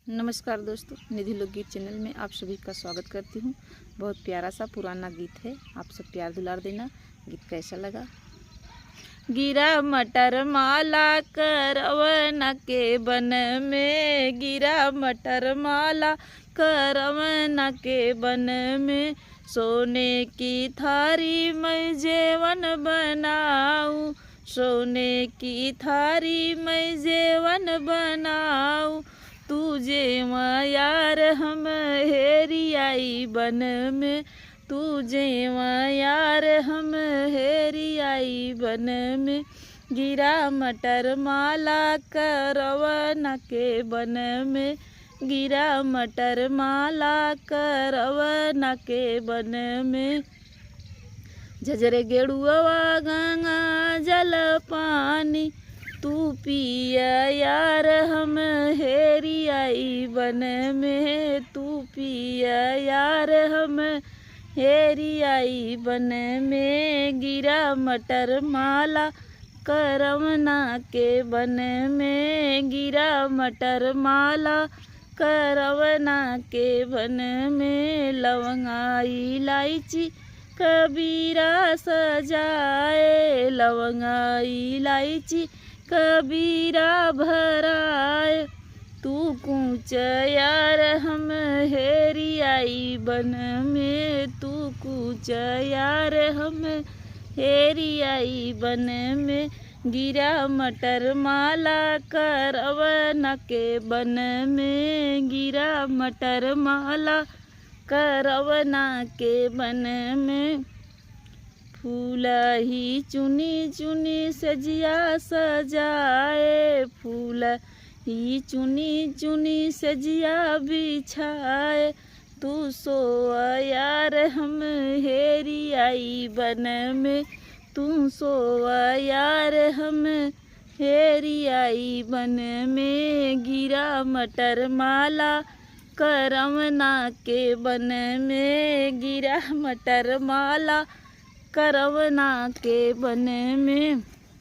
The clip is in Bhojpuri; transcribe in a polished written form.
नमस्कार दोस्तों, निधि लोकगीत चैनल में आप सभी का स्वागत करती हूँ। बहुत प्यारा सा पुराना गीत है, आप सब प्यार दुलार देना। गीत कैसा लगा? गिरा मटर माला करवन के बन में, गिरा मटर माला करवन के बन में, सोने की थारी मैं जेवन बनाऊं, सोने की थारी मैं जेवन बनाऊं, तुझे यार हम हेरी आई बन में, तुझे यार हम हेरी आई बन में, गिरा मटर माला करवन के बन में, गिरा मटर माला करवन के बन में, झजरे गेड़ुआ गंगा जल पानी, तू पिया यार हम हेरी आई बन में, तू पिया यार हम हेरी आई बन में, गिरा मटर माला करवना के बन में, गिरा मटर माला करवना के बन में, लवंगा इलायची कबीरा सजाए, लवंगा इलायची कबीरा भराए, तू कूच यार हम हेरी आई बन में, तू कूच यार हम हेरी आई बन में, गिरा मटर माला करवन के बन में, गिरा मटर माला करवना के बन में, फूल ही चुनी चुनी सजिया सजाए, फूल ही चुनी चुनी सजिया बिछाए, तू सो यार हम हेरी आई बन में, तू सो यार हम हेरी आई बन में, गिरा मटर माला करवना के बन में, गिरा मटर माला करवना के बन में।